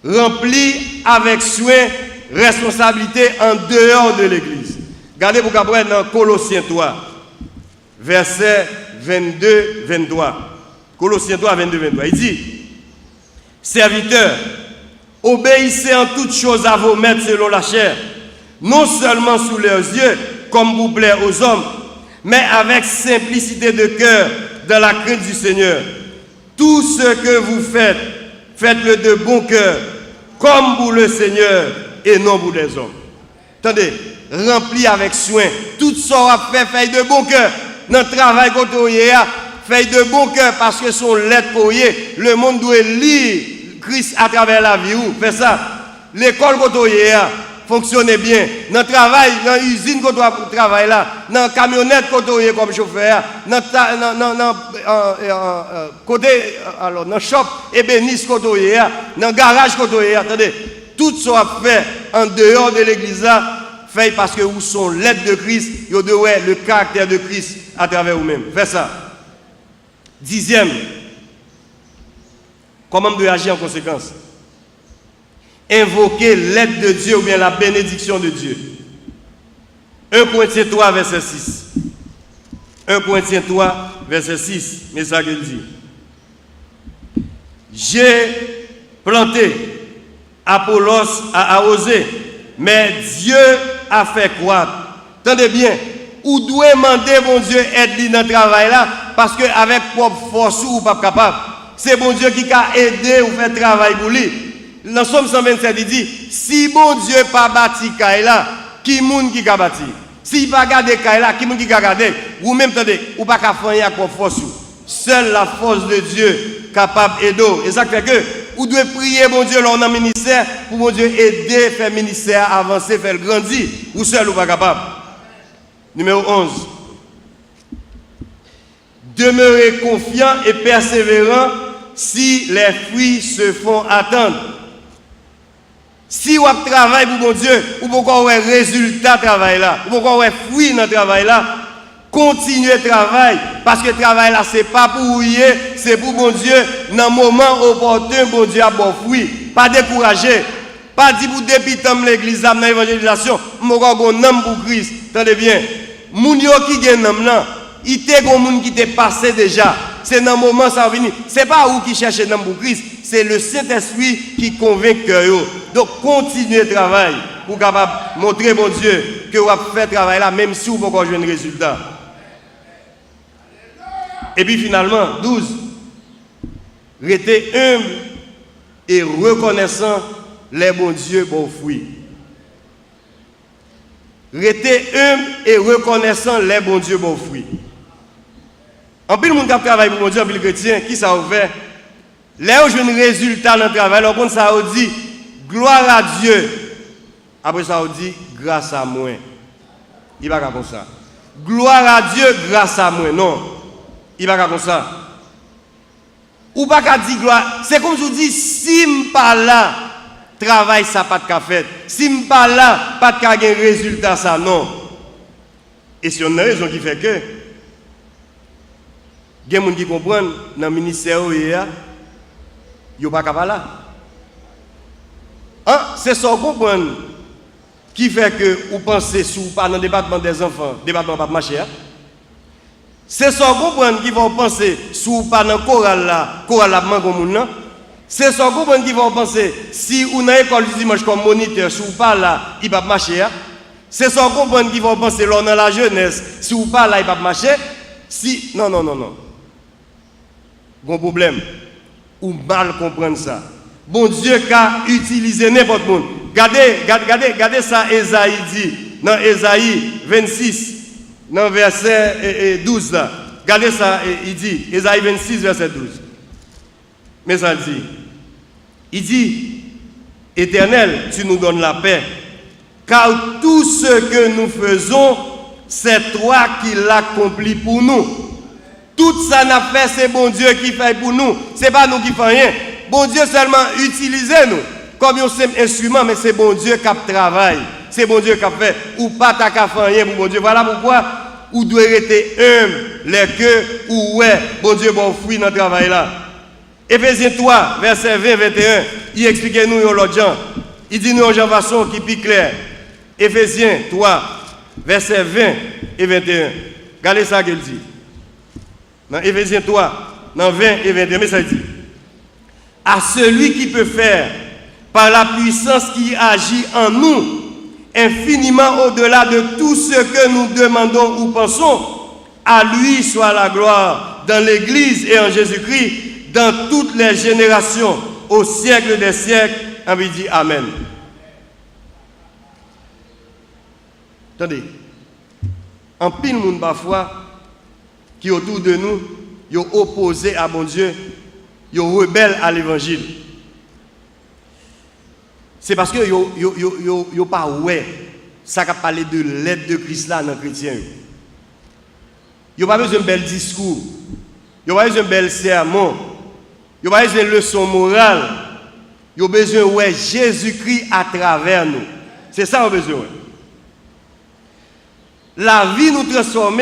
Rempli avec soin, responsabilité en dehors de l'église. Regardez pour qu'après dans Colossiens 3, verset 22-23. Colossiens 3, 22-23. Il dit, serviteurs, obéissez en toutes choses à vos maîtres selon la chair, non seulement sous leurs yeux, comme vous plaît aux hommes, mais avec simplicité de cœur, dans la crainte du Seigneur. Tout ce que vous faites, faites-le de bon cœur, comme pour le Seigneur et non pour les hommes. Attendez, rempli avec soin, tout ça à faire, faites de bon cœur. Dans le travail qu'on faites de bon cœur, parce que son lettre, le monde doit lire Christ à travers la vie. Faites ça. L'école qu'on fonctionne bien. Dans le travail, dans l'usine qu'on doit travailler là, dans la camionnette qu'on doit comme chauffeur, dans le shop ébéniste qu'on doit, dans le garage qu'on doit. Attendez, tout ça fait en dehors de l'église là, fait parce que vous sont l'aide de Christ, vous devez le caractère de Christ à travers vous-même. Faites ça. 10e, comment vous devez agir en conséquence? Invoquer l'aide de Dieu ou bien la bénédiction de Dieu. 1 Corinthiens 3, verset 6. 1 Corinthiens 3, verset 6. Mais ça qu'il dit. J'ai planté, Apollos a arrosé, mais Dieu a fait croître. Attendez bien, ou doit demander, mon Dieu, aide dans le travail là, parce qu'avec propre force, ou pas capable. C'est bon Dieu qui a aidé ou fait travail pour lui. Dans Somme 127, il dit, si bon Dieu n'a pas bâti Kaila, qui est-ce qui a bâti? Si il n'a pas gardé Kaila, qui est-ce qui a gardé? Vous-même, attendez, vous n'avez pas faire avec votre force. Seule la force de Dieu capable d'aider. Et ça fait que vous devez prier, bon Dieu, dans le ministère, pour bon Dieu aider, faire le ministère avancer, faire le grandir. Ou seul ou pas capable. Numéro 11. Demeurez confiant et persévérant si les fruits se font attendre. Si vous travaillez pour mon Dieu, ou pourquoi vous avez résultat de travail là, ou pourquoi vous avez fruit dans le travail là, continuez le travail, parce que le travail là, ce n'est pas pour vous, c'est pour mon Dieu, dans le moment opportun, mon Dieu a bon fruit. Pas décourager, pas dire pour débuter l'église, dans l'évangélisation, je vais un homme pour Christ. Attendez bien, les gens qui ont un homme là, il y a des gens qui sont passé déjà. C'est dans le moment où ça va venir. Ce n'est pas vous qui cherchez un homme pour Christ, c'est le Saint-Esprit qui convainc que vous. Donc, continuez le travail pour capable montrer, mon Dieu, que vous avez fait le travail là, même si vous n'avez pas joué un résultat. Et puis finalement, 12. Restez humble et reconnaissant les bons dieux, bons fruits. Restez humble et reconnaissant les bons dieux, bons fruits. En plus, le monde qui travaille pour mon Dieu, en plus, le chrétien, qui ça a fait? Là où je un résultat dans le travail, on ça a dit gloire à Dieu. Après ça, on dit grâce à moi. Il va pas comme ça. Gloire à Dieu grâce à moi. Non. Il va pas comme ça. Ou pas qu'à dire gloire. C'est comme je vous dis, si je ne suis pas là, travail ça pas de fait. Si je ne suis pas là, pas de gagner résultat ça. Non. Et c'est une raison qui fait que il y a des gens qui comprennent dans le ministère où il y a, ils ne sont pas capables là. C'est ça qu'on comprend qui fait que vous pensez sous pas dans le département des enfants, département pas marché. C'est ça qu'on comprend qui vont penser sous pas dans le chorale là mango. C'est ça qu'on comprend qui vont penser si vous dans l'école du dimanche comme moniteur sous pas là, il va marcher. C'est ça qu'on comprend qui vont penser là dans la jeunesse, si vous pas là, il va marcher. Si non. Bon problème. Ou mal comprendre ça. Bon Dieu qui a utilisé n'importe monde. Regardez ça, Esaïe dit, dans Esaïe 26, dans verset 12 là. Regardez ça, il dit, Esaïe 26, verset 12. Mais ça dit, il dit, Éternel, tu nous donnes la paix, car tout ce que nous faisons, c'est toi qui l'accomplis pour nous. Tout ça n'a fait, c'est bon Dieu qui fait pour nous. Ce n'est pas nous qui faisons rien. Bon Dieu seulement utilise nous comme un simple instrument, mais c'est bon Dieu qui travaille. C'est bon Dieu qui fait. Ou pas ta qu'à faire rien pour bon Dieu. Voilà pourquoi ou doit rester humble, les que ou ouais, bon Dieu bon fruit dans le travail là. Éphésiens 3, verset 20-21, il explique nous l'autre gens. Il dit nous en façon qui pique clair. Éphésiens 3, verset 20 et 21. Regardez ça qu'il dit. Dans Éphésiens 3, dans 20 et 21, mais ça dit, à celui qui peut faire, par la puissance qui agit en nous, infiniment au-delà de tout ce que nous demandons ou pensons, à lui soit la gloire dans l'Église et en Jésus-Christ, dans toutes les générations, au siècle des siècles. On lui dit Amen. Attendez, en pile monde parfois, qui autour de nous, ils sont opposés à bon Dieu, ils sont rebelles à l'évangile. C'est parce que ils n'ont pas ouais, ça qui parlé de l'aide de Christ là dans les chrétiens. Ils n'ont pas besoin d'un bel discours, ils n'ont pas besoin d'un bel sermon, ils n'ont pas besoin d'une leçon morale, ils ont besoin de Jésus-Christ à travers nous. C'est ça qu'ils ont besoin. La vie nous transforme.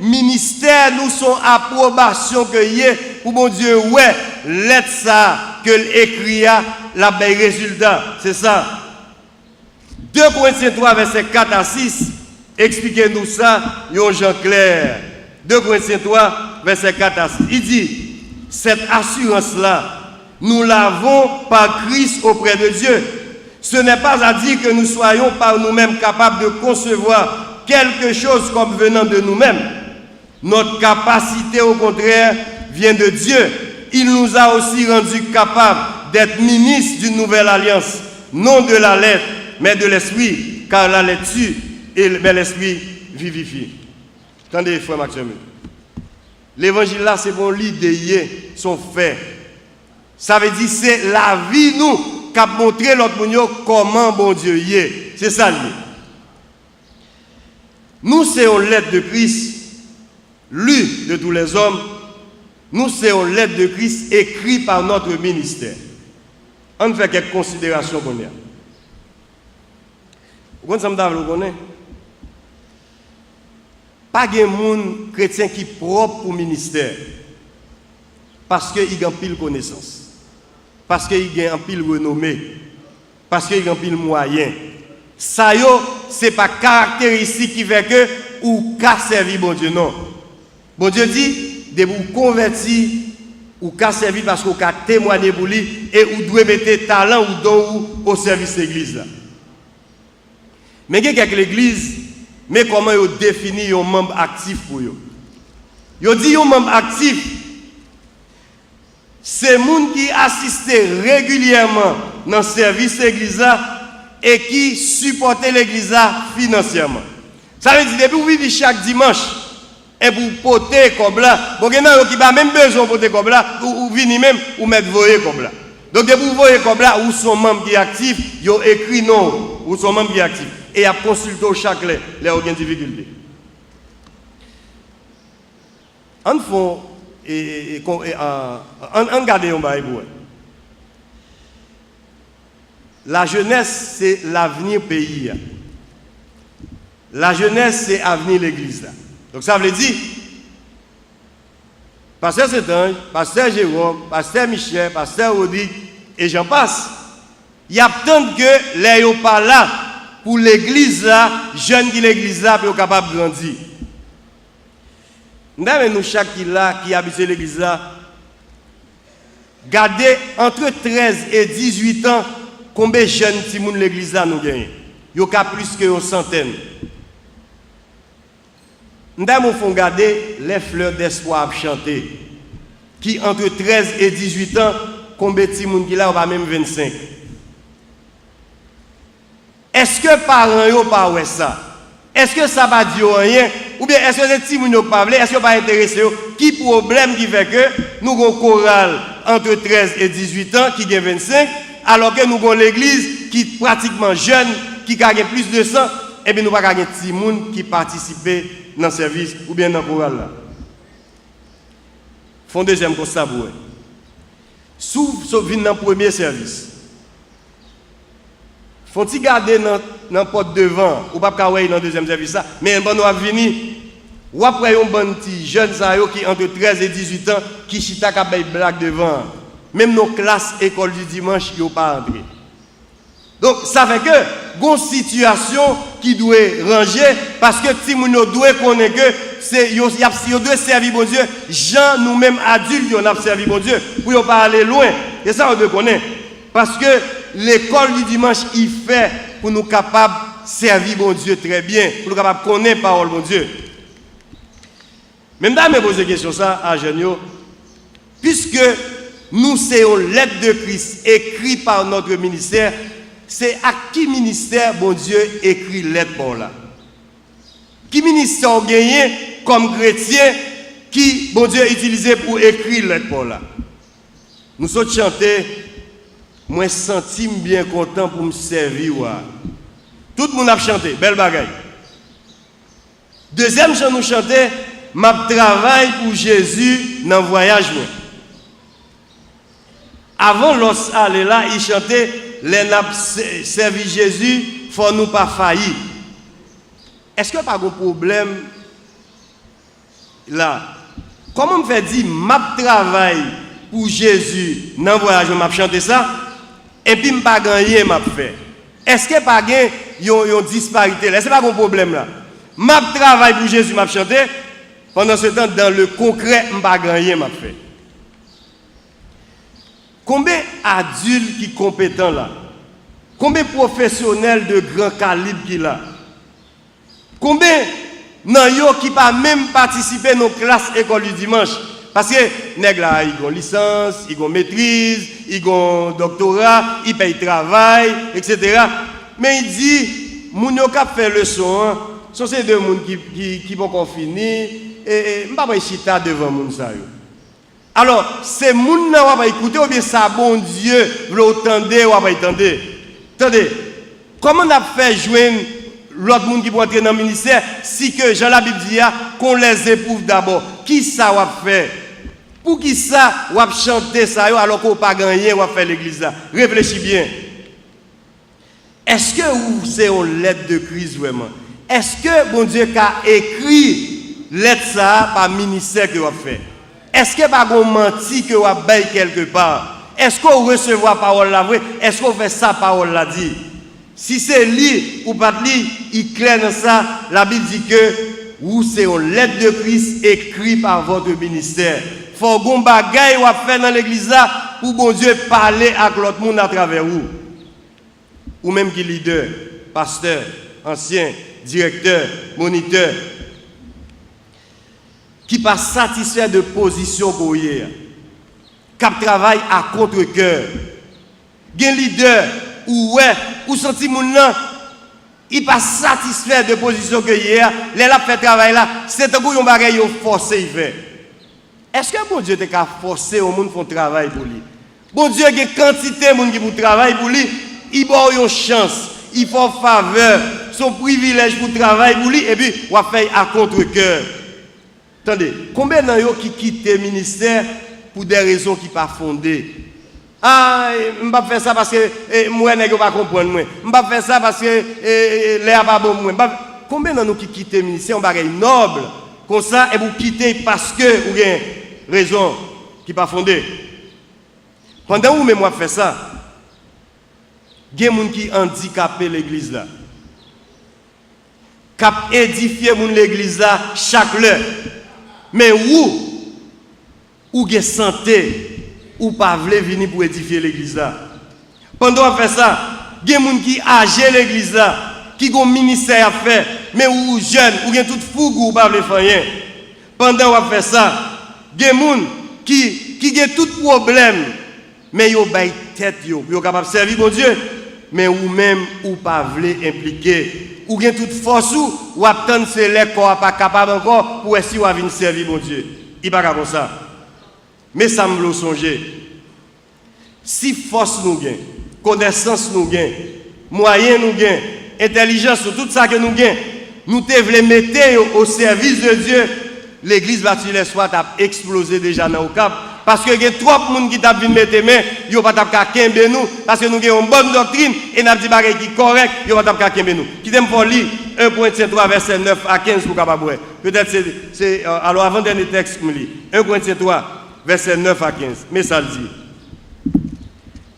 Ministère nous son approbation que y est pour mon Dieu ouais l'aide ça que l'écrit la belle résultat c'est ça 2 Corinthiens 3 verset 4 à 6 expliquez-nous ça yon Jean clair 2 Corinthiens 3 verset 4 à 6 il dit cette assurance là nous l'avons par Christ auprès de Dieu. Ce n'est pas à dire que nous soyons par nous-mêmes capables de concevoir quelque chose comme venant de nous-mêmes. Notre capacité, au contraire, vient de Dieu. Il nous a aussi rendus capables d'être ministres d'une nouvelle alliance, non de la lettre, mais de l'esprit, car la lettre tue, mais l'esprit vivifie. Attendez, frère Maxime. L'évangile là, c'est bon, l'idée, son fait. Ça veut dire c'est la vie, nous, qui a montré l'autre monde comment bon Dieu y est. C'est ça, lui. Nous, c'est une lettre de Christ. Lu de tous les hommes, nous c'est une lettre de Christ écrite par notre ministère. On fait quelques considérations qu'on a. Vous connaissez pas de monde chrétien qui est propre pour le ministère parce qu'il a pile connaissance, parce qu'il a pile renommée, parce qu'il a pile moyen. Ça c'est pas caractéristique qui fait que ou qu'a servi bon Dieu non. Bon Dieu dit, de vous convertir ou qu'à servir parce qu'on a témoigné pour lui et vous devez mettre talent ou don au service de l'église. Mais il y a quelques églises, mais comment ils définissent un membre actif pour eux? Ils disent un membre actif, c'est les gens qui assistent régulièrement dans le service de l'église et qui supportent l'église financièrement. Ça veut dire, depuis vous vivez chaque dimanche, et pour porter comme là, bon, il y a qui n'a même besoin de porter comme là, ou venir même, ou mettre voyer comme là. Donc, de vous voyez comme là, où sont membres qui sont actifs, ils ont écrit non, où sont membres qui sont actifs. Et ils ont consulté chaque les aucune difficulté. On garde un bail pour la jeunesse, c'est l'avenir pays. La jeunesse, c'est l'avenir de l'église. Donc ça veut dire, Pasteur Saint-Ange, Pasteur Jérôme, Pasteur Michel, Pasteur Rodrigue, et j'en passe. Il y a tant que les gens pas là pour l'église là, jeunes qui l'église là, pour être capable de grandir. Nous, chaque qui là, qui habite l'église là, gardez entre 13 et 18 ans, combien de jeunes qui sont l'église là nous gagnons. Il y a plus qu'une centaine. Nous avons regarder les fleurs d'espoir chanter. Qui entre 13 et 18 ans, combien de gens qui là, on va même 25. Est-ce que parents n'ont pas ouais ça? Est-ce que ça va dire rien? Ou bien est-ce que les petits n'ont pas parlé? Est-ce que pas intéressé? Qui problème qui fait que nous avons chorale entre 13 et 18 ans, qui a 25, alors que nous avons l'église qui est pratiquement jeune, qui a plus de 100, et bien nous n'avons pas de petits gens qui participent dans le service ou bien dans le choral. Font deuxième constat pour eux. Sauf venir dans le premier service. Faut-il garder dans la porte devant, ou pas dans le deuxième service, mais on va venir, ou après un bon petit jeune qui entre 13 et 18 ans, qui chita ka bay blague devant. Même nos classes école du dimanche, ils n'ont pas entré. Donc ça fait que, une situation qui doit ranger, parce que si nous doit connaître que c'est doit servir bon Dieu, gens nous-mêmes adultes, on a servi bon Dieu, pour ne pas aller loin. Et ça, on doit connaître. Parce que l'école du dimanche, il fait pour nous capables de servir bon Dieu très bien, pour nous capables de connaître la parole bon Dieu. Même dame me pose une question ça à Jeanne, puisque nous sommes une lettre de Christ écrite par notre ministère, c'est à qui ministère bon Dieu écrit lettre pour là? Qui ministère gagné comme chrétien qui bon Dieu utilisé pour écrire lettre pour là? Nous sommes chantés, moi senti bien content pour me servir. Tout le monde a chanté, belle bagaille. Deuxième chant nous chantait, m'a travail pour Jésus dans le voyage. Avant l'os aller là, il chantait, les n'a servi Jésus, faut nous pas faillir. Est-ce que pas un problème là? Comment me fait dire, m'a travail pour Jésus dans le voyage, m'a chanté ça, et puis m'a pas gagné, m'a fait. Est-ce que pas gagné, yon disparité là? Est-ce que pas un problème là? M'a travail pour Jésus, m'a chanté, pendant ce temps, dans le concret, m'a pas gagné, m'a fait. Combien d'adultes qui sont compétents là? Combien de professionnels de grand calibre qui là? Combien de qui pas même participer à nos classes école du dimanche? Parce que les gens ils ont licence, ils ont maîtrise, ils ont doctorat, ils payent travail, etc. Mais il dit, moun yo k'ap fait leçon, ce sont deux gens qui vont finir et je ne vais pas chita devant moun sa yo. Alors, ces gens ne vont pas écouter ou bien ça, bon Dieu, veut entendre ou pas entendre. Attendez, comment on a fait joindre l'autre monde qui peut entrer dans le ministère si que Jean la Bible dit qu'on les éprouve d'abord? Qui ça va faire? Pour qui ça va chanter ça alors qu'on n'a pas gagné ou faire l'église là? Réfléchis bien. Est-ce que c'est une lettre de crise vraiment? Est-ce que bon Dieu a écrit lettre ça par ministère que vous fait? Est-ce que pas qu'on menti que vous avez quelque part? Est-ce qu'on reçoit la parole la vraie? Est-ce qu'on fait ça parole la dit? Si c'est lui ou pas lui, il clair dans ça, la Bible dit que ou c'est une lettre de Christ écrite par votre ministère. Faut qu'on bagaille ou faire dans l'église là pour bon Dieu parler avec l'autre monde à travers vous. Ou même qui leader, pasteur, ancien, directeur, moniteur, qui pas satisfait de position pour hier, qui travaille à contre-cœur. Un leader ou senti moun nan, il pas satisfait de position que hier, les la fait travail là, c'est un coup yon bagay yon forcé il fait. Est-ce que bon Dieu te ka forcer au monde font travail pour lui? Bon Dieu il y a quantité de monde qui pour travail pour lui, il a une chance, il faut faveur, son privilège pour travailler pour lui et puis on va faire à contre-cœur. Attendez, combien de gens qui quittent le ministère pour des raisons qui ne sont pas fondées? Ah, je ne vais pas faire ça parce que moi, je ne vais pas comprendre. Je ne vais pas faire ça parce que l'air pas bon. Combien de gens qui quittent le ministère, on va noble comme ça, et vous quittez parce que vous avez une raison qui n'est pas fondée? Pendant que moi fait ça, il y a des gens qui handicapent l'église là. Qui édifié l'église là chaque heure. Mais où avez santé, ou pas voulez venir pour édifier l'église là. Pendant qu'on fait ça, il y a des gens qui âgent l'église là, qui ont un ministère à faire, mais ou jeunes, ou bien tout fou ou pas voulez faire rien. Pendant qu'on fait ça, il y a des gens qui ont tout problème, mais ils ont une tête, ils sont capables de servir mon Dieu, mais ou même ou pas voulez impliquer. Ou bien toute force ou attendre c'est les corps pas capable encore pour essayer de venir servir mon Dieu. Il pas comme ça. Mais ça me le songer. Si force nous gagne, connaissance nous gagne, moyens nous gagne, intelligence, tout ça que nous gagne, nous devons mettre au service de Dieu, l'église bâtie les soirs a explosé déjà dans le cap. Parce que il y a trop de monde qui t'a vu mettre main, ils n'ont pas qu'à nous, parce que nous avons une bonne doctrine et nous avons dit qui est correct, ils n'ont pas qu'à nous. Qui t'aime pour lire 1 Corinthiens 3, verset 9 à 15 pour capable. Peut-être c'est alors avant dernier texte me lit. 1 Corinthiens 3, verset 9 à 15. Mais ça le dit.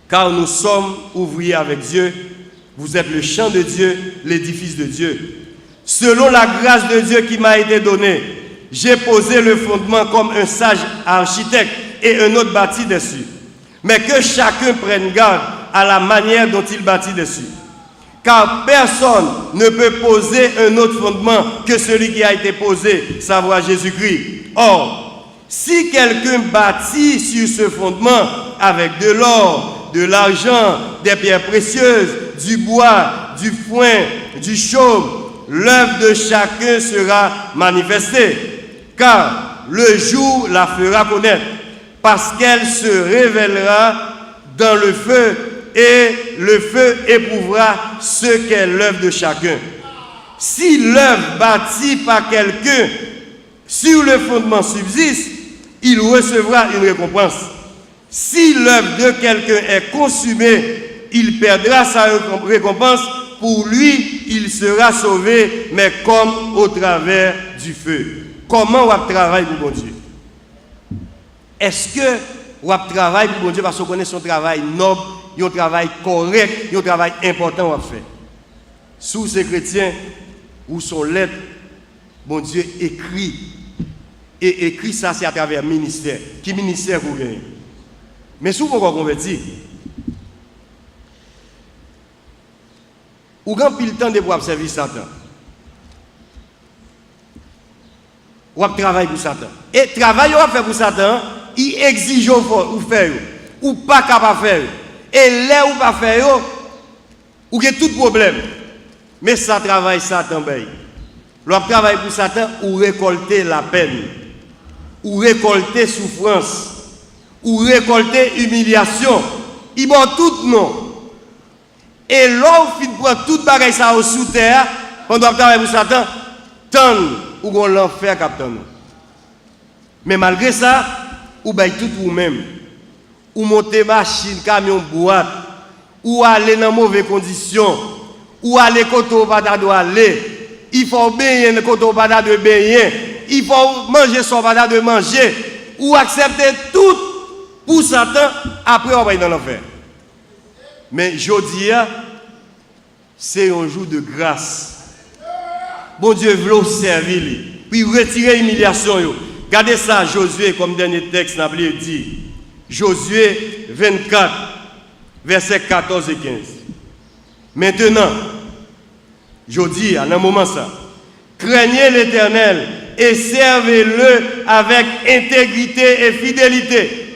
Car nous sommes ouvriers avec Dieu, vous êtes le champ de Dieu, l'édifice de Dieu. Selon la grâce de Dieu qui m'a été donnée, j'ai posé le fondement comme un sage architecte et un autre bâti dessus. Mais que chacun prenne garde à la manière dont il bâtit dessus. Car personne ne peut poser un autre fondement que celui qui a été posé, savoir Jésus-Christ. Or, si quelqu'un bâtit sur ce fondement avec de l'or, de l'argent, des pierres précieuses, du bois, du foin, du chaume, l'œuvre de chacun sera manifestée. Car le jour la fera connaître, parce qu'elle se révélera dans le feu, et le feu éprouvera ce qu'est l'œuvre de chacun. Si l'œuvre bâtie par quelqu'un sur le fondement subsiste, il recevra une récompense. Si l'œuvre de quelqu'un est consumée, il perdra sa récompense. Pour lui, il sera sauvé, mais comme au travers du feu. Comment on travaille pour mon Dieu? Est-ce que on travaille pour mon Dieu parce qu'on connaît son travail noble, un travail correct, un travail important à faire? Sous ces chrétiens ou son lettre, mon Dieu écrit. Et écrit ça, c'est à travers ministère. Qui ministère vous gagnez? Mais si vous vous convertir, ou quand pile temps de pouvoir servir Satan, ou travail pour Satan. Et travail ou fait pour Satan, il exige ou faire ou pas capable faire. Et là ou pas faire ou que tout problème. Mais ça travaille Satan bay. L'on travaille pour Satan ou récolter la peine, ou récolter souffrance, ou récolter humiliation. Il va tout non. Et l'on fin prend tout bagaille ça au sous terre pendant travailler pour Satan, tant ou on l'enfer captain. Mais malgré ça, ou bay tout vous-même. Ou monter machine, camion, boîte, ou aller dans mauvaises conditions, ou aller côté où pas doit aller. Il faut baigner côté où pas de baigner. Il faut manger son pas de manger. Ou accepter tout pour Satan, après on va dans l'enfer. Mais jeudi, c'est un jour de grâce. Bon Dieu veut servir, puis retirer l'humiliation. Regardez ça, Josué, comme dernier texte, n'a pas dit. Josué 24, versets 14 et 15. Maintenant, je dis à un moment ça, craignez l'Éternel et servez-le avec intégrité et fidélité.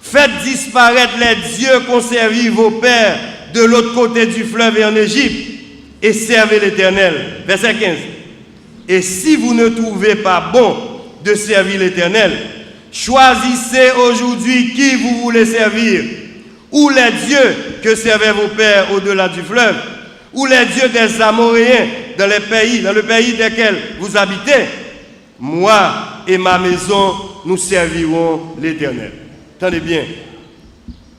Faites disparaître les dieux qu'ont servi vos pères de l'autre côté du fleuve et en Égypte, et servez l'Éternel. Verset 15. Et si vous ne trouvez pas bon de servir l'Éternel, choisissez aujourd'hui qui vous voulez servir, ou les dieux que servaient vos pères au-delà du fleuve, ou les dieux des Amoréens dans le pays desquels vous habitez. Moi et ma maison, nous servirons l'Éternel. Attendez bien.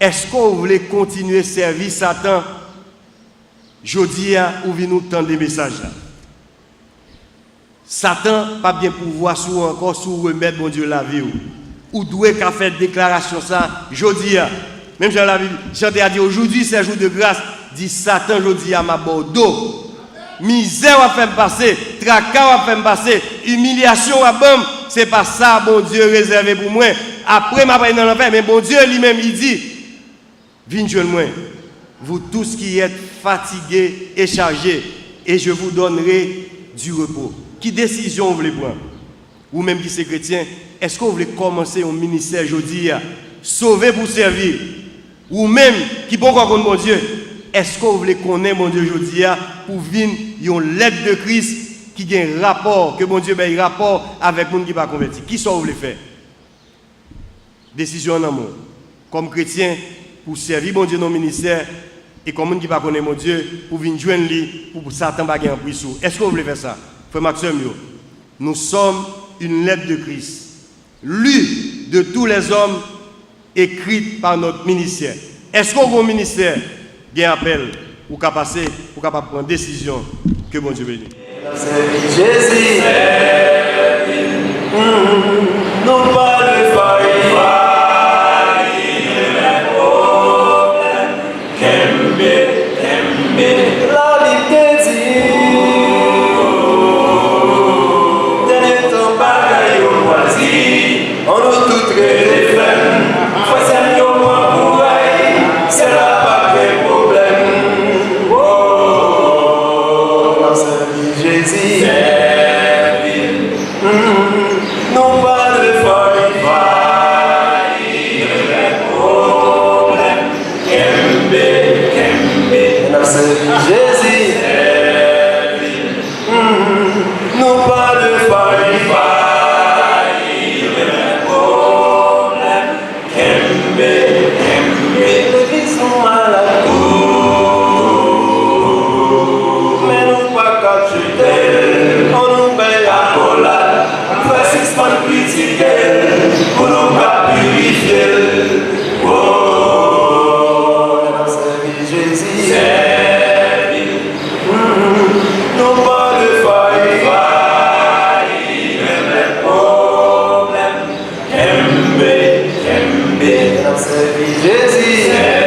Est-ce qu'on voulait continuer à servir Satan? Je dis ou nous tendre des messages là. Satan pas bien pouvoir encore remettre mon Dieu la vie ou doit qu'à faire déclaration ça. Je dis même dans la Bible, Chanté a dit aujourd'hui c'est un jour de grâce. Dit Satan, je dis à ma bordeaux. Misère va faire me passer, tracas va faire me passer, humiliation va bam, c'est pas ça bon Dieu réservé pour moi. Après m'a pas dans l'enfer, mais bon Dieu lui-même il dit viens joindre moi. Vous tous qui êtes fatigués et chargés, et je vous donnerai du repos. Qui décision vous voulez prendre? Ou même qui c'est chrétien, est-ce que vous voulez commencer un ministère aujourd'hui, sauver pour servir? Ou même qui peut encore contre mon Dieu, est-ce que vous voulez connaître mon Dieu aujourd'hui pour venir une lettre de Christ qui a un rapport, que mon Dieu ait un rapport avec les gens qui ne sont pas convertis? Qui ça vous voulez faire? Décision en amour. Comme chrétien, pour servir mon Dieu dans le ministère et comme on qui ne connaît mon Dieu pour venir joindre lui pour Satan pas gagner un prix sous. Est-ce que vous voulez faire ça? Frère Maxime, nous sommes une lettre de Christ, lue de tous les hommes, écrite par notre ministère. Est-ce qu'on vos ministère il y a un appel pour passer, pour capable prendre décision que bon Dieu bénisse. Jésus, non pas de faille. Jésus.